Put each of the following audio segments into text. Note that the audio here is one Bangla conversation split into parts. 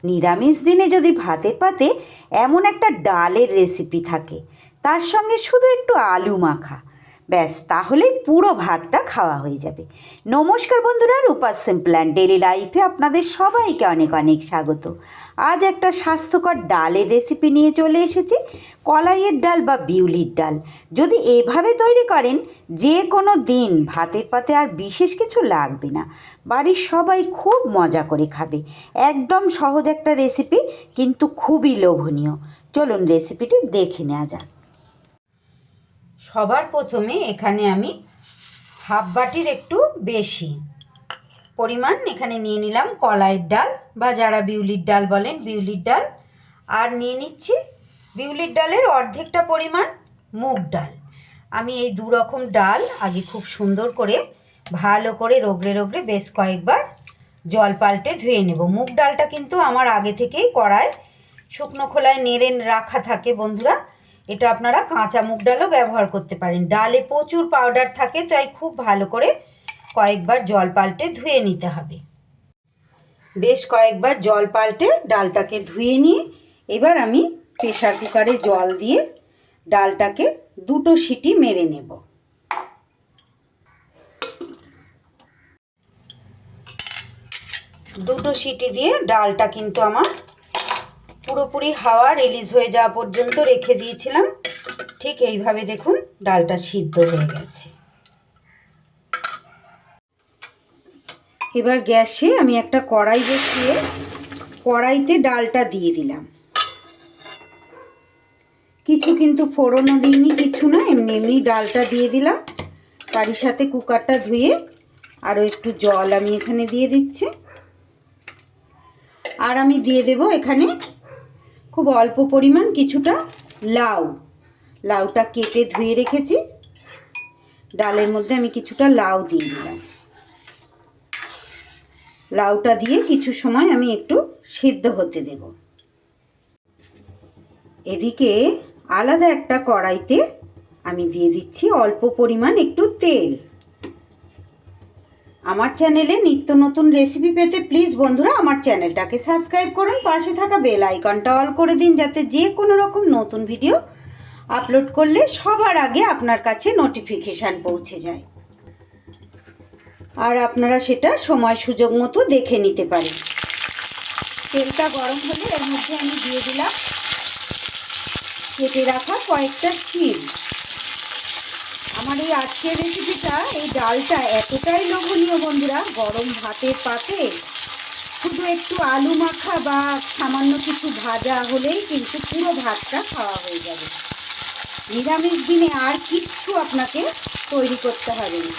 নিরামিষ দিনে যদি ভাতের পাতে এমন একটা ডালের রেসিপি থাকে, তার সঙ্গে শুধু একটু আলু মাখা, ব্যাস তাহলেই পুরো ভাতটা খাওয়া হয়ে যাবে। নমস্কার বন্ধুরা, রূপা সিম্পল অ্যান্ড ডেলি লাইফে আপনাদের সবাইকে অনেক অনেক স্বাগত। আজ একটা স্বাস্থ্যকর ডালের রেসিপি নিয়ে চলে এসেছি, কলাইয়ের ডাল বা বিউলির ডাল। যদি এভাবে তৈরি করেন, যে কোনো দিন ভাতের পাতে আর বিশেষ কিছু লাগবে না, বাড়ির সবাই খুব মজা করে খাবে। একদম সহজ একটা রেসিপি, কিন্তু খুবই লোভনীয়। চলুন রেসিপিটি দেখে নেওয়া যাক। সবার প্রথমে এখানে আমি হাফ বাটির একটু বেশি পরিমাণ এখানে নিয়ে নিলাম কলাইয়ের ডাল, বা যারা বিউলির ডাল বলেন বিউলির ডাল। আর নিয়ে নিচ্ছি বিউলির ডালের অর্ধেকটা পরিমাণ মুগ ডাল। আমি এই দু রকম ডাল আগে খুব সুন্দর করে ভালো করে রগড়ে রগড়ে বেশ কয়েকবার জল পাল্টে ধুয়ে নেব। মুগ ডালটা কিন্তু আমার আগে থেকেই কড়ায় শুকনো খোলায় নেড়ে রাখা থাকে বন্ধুরা। এটা আপনারা কাঁচা মুগ ডালও ব্যবহার করতে পারেন। ডালে প্রচুর পাউডার থাকে, তাই খুব ভালো করে কয়েকবার জল পাল্টে ধুয়ে নিতে হবে। বেশ কয়েকবার জল পাল্টে ডালটাকে ধুয়ে নিয়ে এবার আমি প্রেসার কুকারে জল দিয়ে ডালটাকে দুটো সিটি মেরে নেব। দুটো সিটি দিয়ে ডালটা কিন্তু আমার পুরোপুরি হাওয়া রিলিজ হয়ে যাওয়া পর্যন্ত রেখে দিয়েছিলাম। ঠিক এইভাবে দেখুন ডালটা সিদ্ধ হয়ে গেছে। এবার গ্যাসে আমি একটা কড়াই বসিয়ে কড়াইতে ডালটা দিয়ে দিলাম। কিছু কিন্তু ফোড়নও দিইনি, কিছু না, এমনি এমনি ডালটা দিয়ে দিলাম। তারই সাথে কুকারটা ধুয়ে আরও একটু জল আমি এখানে দিয়ে দিচ্ছি। আর আমি দিয়ে দেব এখানে খুব অল্প পরিমাণ কিছুটা লাউটা কেটে ধুয়ে রেখেছি। ডালের মধ্যে আমি কিছুটা লাউ দিয়ে দিলাম। লাউটা দিয়ে কিছু সময় আমি একটু সিদ্ধ হতে দেব। এদিকে আলাদা একটা কড়াইতে আমি দিয়ে দিচ্ছি অল্প পরিমাণ একটু তেল। আমার চ্যানেলে নিত্য নতুন রেসিপি পেতে প্লিজ বন্ধুরা আমার চ্যানেলটাকে সাবস্ক্রাইব করুন, পাশে থাকা বেল আইকনটা অল করে দিন, যাতে যে কোনো রকম নতুন ভিডিও আপলোড করলে সবার আগে আপনার কাছে নোটিফিকেশান পৌঁছে যায়, আর আপনারা সেটা সময় সুযোগ মতো দেখে নিতে পারেন। তেলটা গরম হলে এর মধ্যে আমি দিয়ে দিলাম কেটে রাখা কয়েকটা শিম। আমার এই আজকের রেসিপিটা, এই ডালটা এতটাই লোভনীয় বন্ধুরা, গরম ভাতের পাতে শুধু একটু আলু মাখা বা সামান্য কিছু ভাজা হলেই কিন্তু পুরো ভাতটা খাওয়া হয়ে যাবে। নিরামিষ দিনে আর কিচ্ছু আপনাকে তৈরি করতে হবে না।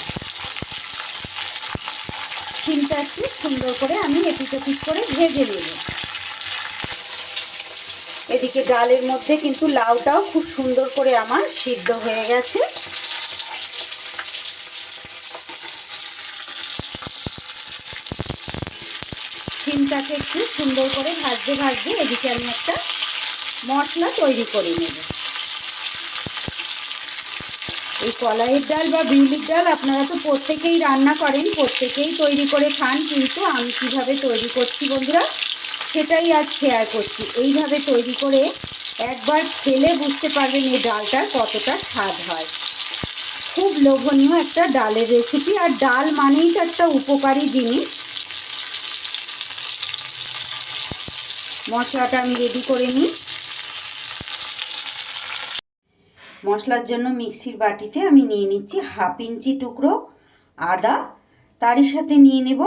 শিমটা একটু সুন্দর করে আমি এপিট ওপিট করে ভেজে নেব। এদিকে ডালের মধ্যে কিন্তু লাউটাও খুব সুন্দর করে আমার সিদ্ধ হয়ে গেছে। শিমটাকে একটু সুন্দর করে ভাজতে ভাজতে এদিকে আমি একটা মশলা তৈরি করে নেব। এই কলাইয়ের ডাল বা বিউলির ডাল আপনারা তো প্রত্যেকেই রান্না করেন, প্রত্যেকেই তৈরি করে খান, কিন্তু আমি কিভাবে তৈরি করছি বন্ধুরা সেটাই আজ শেয়ার করছি। এইভাবে তৈরি করে একবার খেলে বুঝতে পারবেন এই ডালটার কতটা স্বাদ হয়। খুব লোভনীয় একটা ডালের রেসিপি, আর ডাল মানেই তো একটা উপকারী জিনিস। মশলাটা আমি রেডি করে নিই। মশলার জন্য মিক্সির বাটিতে আমি নিয়ে নিচ্ছি হাফ ইঞ্চি টুকরো আদা, তারই সাথে নিয়ে নেব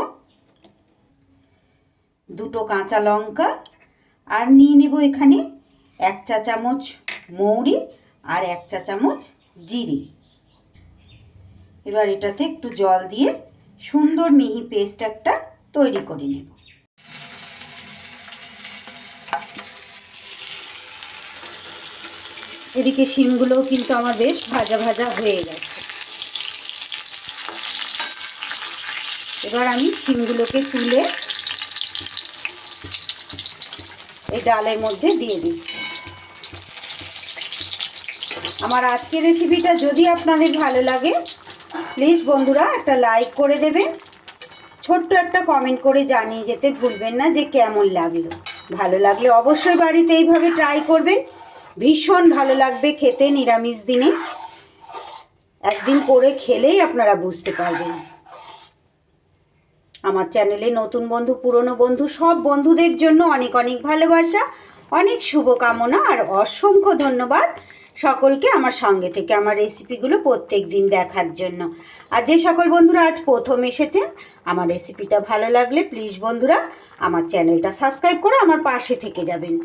দুটো কাঁচা লঙ্কা, আর নিয়ে নেব এখানে 1 চা চামচ মৌরি আর 1 চা চামচ জিরে। এবার এটাতে একটু জল দিয়ে সুন্দর মিহি পেস্ট একটা তৈরি করে নেব। এদিকে শিমগুলোও কিন্তু আমার বেশ ভাজা ভাজা হয়ে গেছে। এবার আমি শিমগুলোকে তুলে এই ডালের মধ্যে দিয়ে দিচ্ছি। আমার আজকের রেসিপিটা যদি আপনাদের ভালো লাগে প্লিজ বন্ধুরা একটা লাইক করে দেবেন, ছোট্ট একটা কমেন্ট করে জানিয়ে যেতে ভুলবেন না যে কেমন লাগলো। ভালো লাগলে অবশ্যই বাড়িতে এইভাবে ট্রাই করবেন, ভীষণ ভালো লাগবে খেতে নিরামিষ দিনে। একদিন করে খেলেই আপনারা বুঝতে পারবেন। আমার চ্যানেলে নতুন বন্ধু পুরনো বন্ধু সব বন্ধুদের জন্য অনেক অনেক ভালোবাসা, অনেক শুভকামনা আর অসংখ্য ধন্যবাদ সকলকে আমার সঙ্গে থেকে আমার রেসিপিগুলো প্রত্যেক দিন দেখার জন্য। আর যে সকল বন্ধুরা আজ প্রথম এসেছেন, আমার রেসিপিটা ভালো লাগলে প্লিজ বন্ধুরা আমার চ্যানেলটা সাবস্ক্রাইব করে আমার পাশে থেকে যাবেন।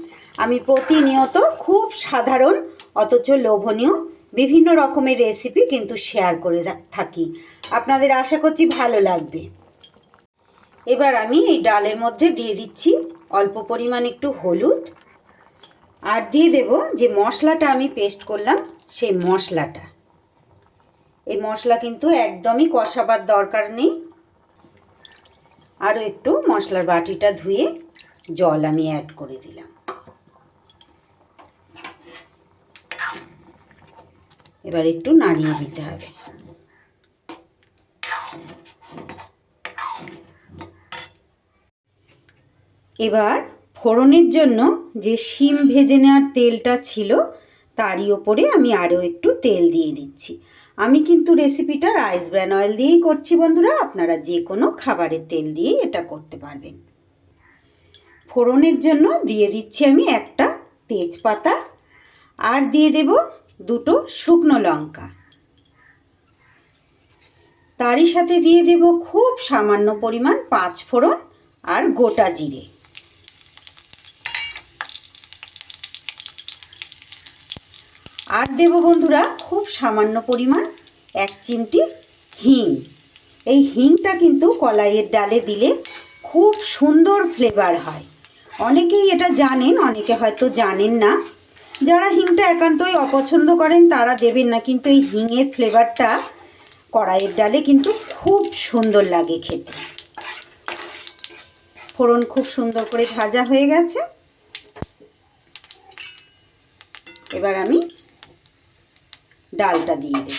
আমি প্রতিনিয়ত খুব সাধারণ অথচ লোভনীয় বিভিন্ন রকমের রেসিপি কিন্তু শেয়ার করে থাকি, আপনাদের আশা করছি ভালো লাগবে। এবার আমি এই ডালের মধ্যে দিয়ে দিচ্ছি অল্প পরিমাণ একটু হলুদ, আর দিয়ে দেব যে মশলাটা আমি পেস্ট করলাম সেই মশলাটা। এই মশলা কিন্তু একদমই কষাবার দরকার নেই। আরও একটু মশলার বাটিটা ধুয়ে জল আমি অ্যাড করে দিলাম। এবার একটু নাড়িয়ে দিতে হবে। এবার ফোড়নের জন্য যে শিম ভেজে নেওয়ার তেলটা ছিল তারই ওপরে আমি আরও একটু তেল দিয়ে দিচ্ছি। আমি কিন্তু রেসিপিটা রাইস ব্র্যান অয়েল দিয়েই করছি বন্ধুরা, আপনারা যে কোনো খাবারের তেল দিয়েই এটা করতে পারবেন। ফোড়নের জন্য দিয়ে দিচ্ছি আমি একটা তেজপাতা, আর দিয়ে দেব দুটো শুকনো লঙ্কা। তারই সাথে দিয়ে দেব খুব সামান্য পরিমাণ 5 ফোড়ন আর গোটা জিরে। আর দেব বন্ধুরা খুব সামান্য পরিমাণ 1 চিমটি হিং। এই হিংটা কিন্তু কলাইয়ের ডালে দিলে খুব সুন্দর ফ্লেভার হয়। অনেকেই এটা জানেন, অনেকে হয়তো জানেন না। যারা হিংটা একান্তই অপছন্দ করেন তারা দেবেন না, কিন্তু এই হিংয়ের ফ্লেভারটা কড়াইয়ের ডালে কিন্তু খুব সুন্দর লাগে খেতে। ফোড়ন খুব সুন্দর করে ভাজা হয়ে গেছে। এবার আমি ডালটা দিয়ে দেব।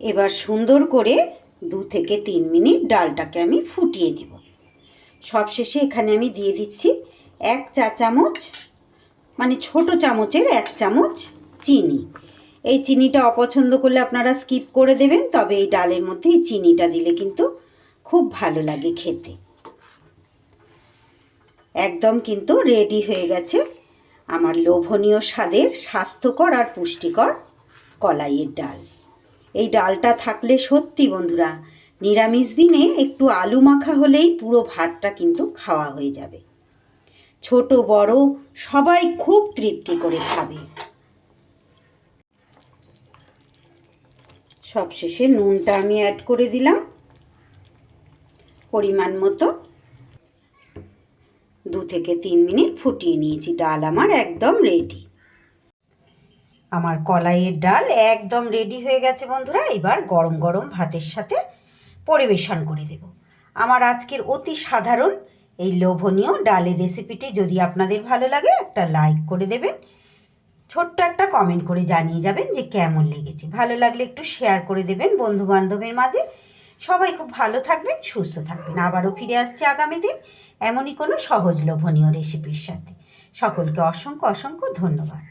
এবার সুন্দর করে 2 থেকে 3 মিনিট ডালটাকে আমি ফুটিয়ে নেব। সবশেষে এখানে আমি দিয়ে দিচ্ছি 1 চা চামচ, মানে ছোট চামচের 1 চামচ চিনি। এই চিনিটা অপছন্দ করলে আপনারা স্কিপ করে দেবেন, তবে এই ডালের মধ্যে এই চিনিটা দিলে কিন্তু খুব ভালো লাগে খেতে। একদম কিন্তু রেডি হয়ে গেছে আমার লোভনীয় স্বাদের স্বাস্থ্যকর আর পুষ্টিকর কলাইয়ের ডাল। এই ডালটা থাকলে সত্যি বন্ধুরা নিরামিষ দিনে একটু আলু মাখা হলেই পুরো ভাতটা কিন্তু খাওয়া হয়ে যাবে। ছোট বড় সবাই খুব তৃপ্তি করে খাবে। সবশেষে নুনটা আমি অ্যাড করে দিলাম পরিমাণ মতো। 2 থেকে 3 মিনিট ফুটিয়ে নিয়েছি। ডাল আমার একদম রেডি। আমার কলাইয়ের ডাল একদম রেডি হয়ে গেছে বন্ধুরা। এবার গরম গরম ভাতের সাথে পরিবেশন করে দেব। আমার আজকের অতি সাধারণ এই লোভনীয় ডালের রেসিপিটি যদি আপনাদের ভালো লাগে একটা লাইক করে দেবেন, ছোট্ট একটা কমেন্ট করে জানিয়ে যাবেন যে কেমন লেগেছে। ভালো লাগলে একটু শেয়ার করে দেবেন বন্ধু বান্ধবের মাঝে। সবাই খুব ভালো থাকবেন, সুস্থ থাকবেন। আবারও ফিরে আসছে আগামী দিন এমনই কোনো সহজ লোভনীয় রেসিপির সাথে। সকলকে অসংখ্য অসংখ্য ধন্যবাদ।